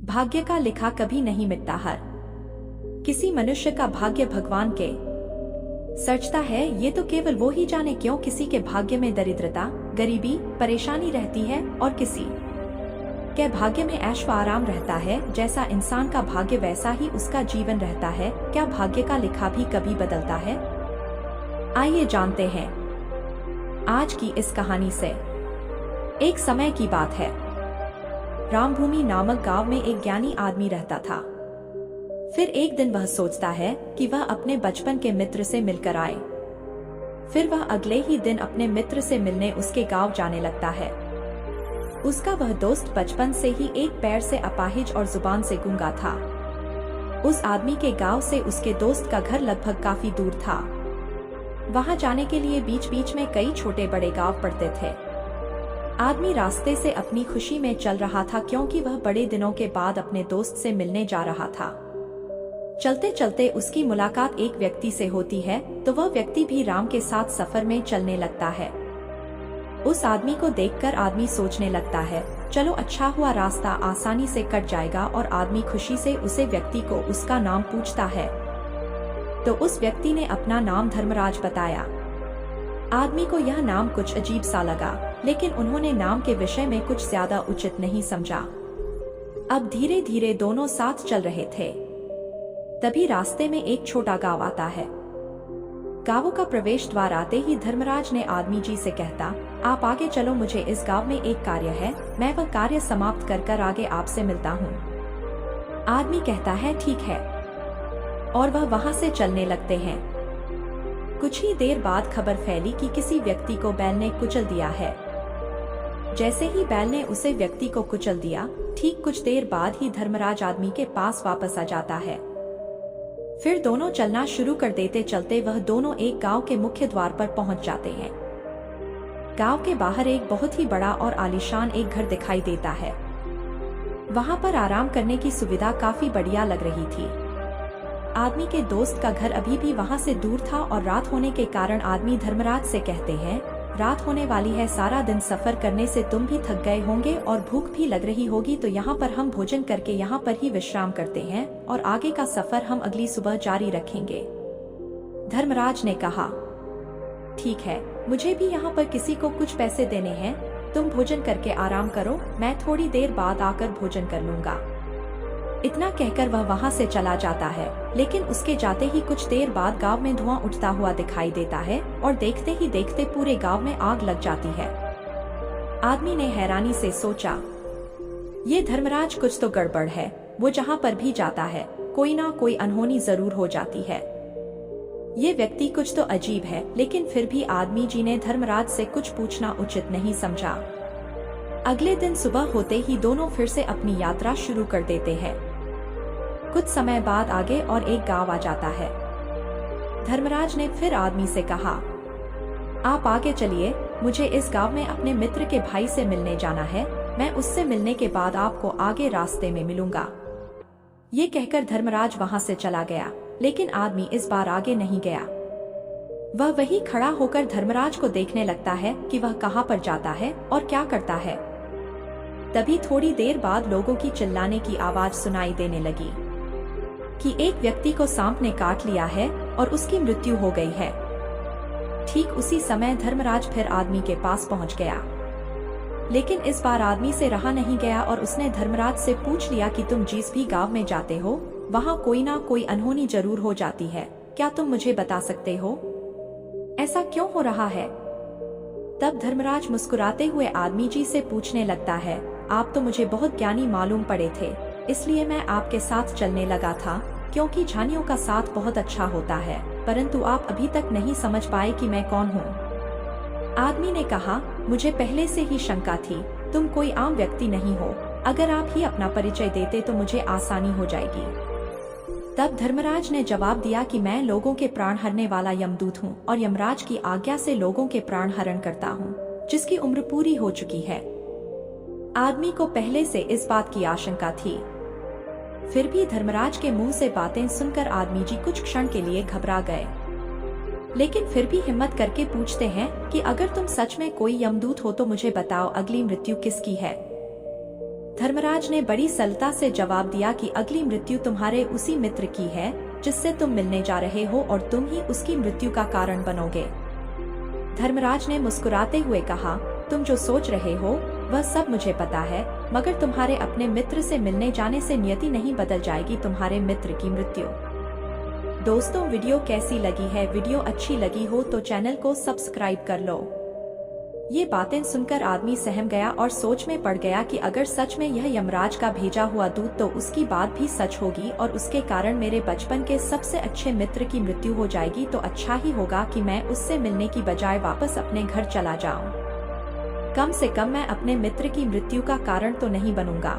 भाग्य का लिखा कभी नहीं मिटता। हर किसी मनुष्य का भाग्य भगवान के सचता है, ये तो केवल वो ही जाने क्यों किसी के भाग्य में दरिद्रता, गरीबी, परेशानी रहती है और किसी के भाग्य में ऐश व आराम रहता है। जैसा इंसान का भाग्य वैसा ही उसका जीवन रहता है। क्या भाग्य का लिखा भी कभी बदलता है? आइए जानते हैं आज की इस कहानी से। एक समय की बात है, रामभूमि नामक गांव में एक ज्ञानी आदमी रहता था। फिर एक दिन वह सोचता है कि वह अपने बचपन के मित्र से मिलकर आए। फिर वह अगले ही दिन अपने मित्र से मिलने उसके गांव जाने लगता है। उसका वह दोस्त बचपन से ही एक पैर से अपाहिज और जुबान से गूंगा था। उस आदमी के गांव से उसके दोस्त का घर लगभग काफी दूर था। वहां जाने के लिए बीच बीच में कई छोटे बड़े गांव पड़ते थे। आदमी रास्ते से अपनी खुशी में चल रहा था, क्योंकि वह बड़े दिनों के बाद अपने दोस्त से मिलने जा रहा था। चलते चलते उसकी मुलाकात एक व्यक्ति से होती है, तो वह व्यक्ति भी राम के साथ सफर में चलने लगता है। उस आदमी को देखकर आदमी सोचने लगता है, चलो अच्छा हुआ, रास्ता आसानी से कट जाएगा। और आदमी खुशी से उसे व्यक्ति को उसका नाम पूछता है, तो उस व्यक्ति ने अपना नाम धर्मराज बताया। आदमी को यह नाम कुछ अजीब सा लगा, लेकिन उन्होंने नाम के विषय में कुछ ज्यादा उचित नहीं समझा। अब धीरे धीरे दोनों साथ चल रहे थे। तभी रास्ते में एक छोटा गांव आता है। गांव का प्रवेश द्वार आते ही धर्मराज ने आदमी जी से कहता, आप आगे चलो, मुझे इस गांव में एक कार्य है, मैं वह कार्य समाप्त कर आगे आपसे मिलता हूँ। आदमी कहता है ठीक है, और वह वहां से चलने लगते हैं। कुछ ही देर बाद खबर फैली कि किसी व्यक्ति को बैल ने कुचल दिया है। जैसे ही बैल ने उसे व्यक्ति को कुचल दिया, ठीक कुछ देर बाद ही धर्मराज आदमी के पास वापस आ जाता है। फिर दोनों चलना शुरू कर देते। चलते वह दोनों एक गांव के मुख्य द्वार पर पहुंच जाते हैं। गांव के बाहर एक बहुत ही बड़ा और आलीशान एक घर दिखाई देता है। वहां पर आराम करने की सुविधा काफी बढ़िया लग रही थी। आदमी के दोस्त का घर अभी भी वहां से दूर था और रात होने के कारण आदमी धर्मराज से कहते हैं, रात होने वाली है, सारा दिन सफर करने से तुम भी थक गए होंगे और भूख भी लग रही होगी, तो यहाँ पर हम भोजन करके यहाँ पर ही विश्राम करते हैं और आगे का सफर हम अगली सुबह जारी रखेंगे। धर्मराज ने कहा, ठीक है, मुझे भी यहाँ पर किसी को कुछ पैसे देने हैं, तुम भोजन करके आराम करो, मैं थोड़ी देर बाद आकर भोजन कर लूंगा। इतना कहकर वह वहां से चला जाता है। लेकिन उसके जाते ही कुछ देर बाद गांव में धुआं उठता हुआ दिखाई देता है और देखते ही देखते पूरे गांव में आग लग जाती है। आदमी ने हैरानी से सोचा, ये धर्मराज, कुछ तो गड़बड़ है। वो जहां पर भी जाता है कोई ना कोई अनहोनी जरूर हो जाती है। ये व्यक्ति कुछ तो अजीब है। लेकिन फिर भी आदमी जी ने धर्मराज से कुछ पूछना उचित नहीं समझा। अगले दिन सुबह होते ही दोनों फिर से अपनी यात्रा शुरू कर देते हैं। कुछ समय बाद आगे और एक गांव आ जाता है। धर्मराज ने फिर आदमी से कहा, आप आगे चलिए, मुझे इस गांव में अपने मित्र के भाई से मिलने जाना है, मैं उससे मिलने के बाद आपको आगे रास्ते में मिलूंगा। ये कहकर धर्मराज वहां से चला गया। लेकिन आदमी इस बार आगे नहीं गया। वह वही खड़ा होकर धर्मराज को देखने लगता है कि वह कहां पर जाता है और क्या करता है। तभी थोड़ी देर बाद लोगों की चिल्लाने की आवाज सुनाई देने लगी कि एक व्यक्ति को सांप ने काट लिया है और उसकी मृत्यु हो गई है। ठीक उसी समय धर्मराज फिर आदमी के पास पहुंच गया। लेकिन इस बार आदमी से रहा नहीं गया और उसने धर्मराज से पूछ लिया कि तुम जिस भी गांव में जाते हो, वहां कोई ना कोई अनहोनी जरूर हो जाती है, क्या तुम मुझे बता सकते हो, ऐसा क्यों हो रहा है? तब धर्मराज मुस्कुराते हुए आदमी जी से पूछने लगता है, आप तो मुझे बहुत ज्ञानी मालूम पड़े थे, इसलिए मैं आपके साथ चलने लगा था, क्योंकि ज्ञानियों का साथ बहुत अच्छा होता है, परंतु आप अभी तक नहीं समझ पाए कि मैं कौन हूँ। आदमी ने कहा, मुझे पहले से ही शंका थी, तुम कोई आम व्यक्ति नहीं हो, अगर आप ही अपना परिचय देते तो मुझे आसानी हो जाएगी। तब धर्मराज ने जवाब दिया कि मैं लोगों के प्राण हरने वाला यमदूत हूँ और यमराज की आज्ञा से लोगों के प्राण हरण करता हूँ, जिसकी उम्र पूरी हो चुकी है। आदमी को पहले से इस बात की आशंका थी। फिर भी धर्मराज के मुंह से बातें सुनकर आदमी जी कुछ क्षण के लिए घबरा गए, लेकिन फिर भी हिम्मत करके पूछते हैं कि अगर तुम सच में कोई यमदूत हो तो मुझे बताओ, अगली मृत्यु किसकी है? धर्मराज ने बड़ी सरलता से जवाब दिया कि अगली मृत्यु तुम्हारे उसी मित्र की है जिससे तुम मिलने जा रहे हो और तुम ही उसकी मृत्यु का कारण बनोगे। धर्मराज ने मुस्कुराते हुए कहा, तुम जो सोच रहे हो वह सब मुझे पता है, मगर तुम्हारे अपने मित्र से मिलने जाने से नियति नहीं बदल जाएगी तुम्हारे मित्र की मृत्यु। दोस्तों, वीडियो कैसी लगी है? वीडियो अच्छी लगी हो तो चैनल को सब्सक्राइब कर लो। ये बातें सुनकर आदमी सहम गया और सोच में पड़ गया कि अगर सच में यह यमराज का भेजा हुआ दूत तो उसकी बात भी सच होगी और उसके कारण मेरे बचपन के सबसे अच्छे मित्र की मृत्यु हो जाएगी, तो अच्छा ही होगा कि मैं उससे मिलने की बजाय वापस अपने घर चला जाऊं। कम से कम मैं अपने मित्र की मृत्यु का कारण तो नहीं बनूंगा।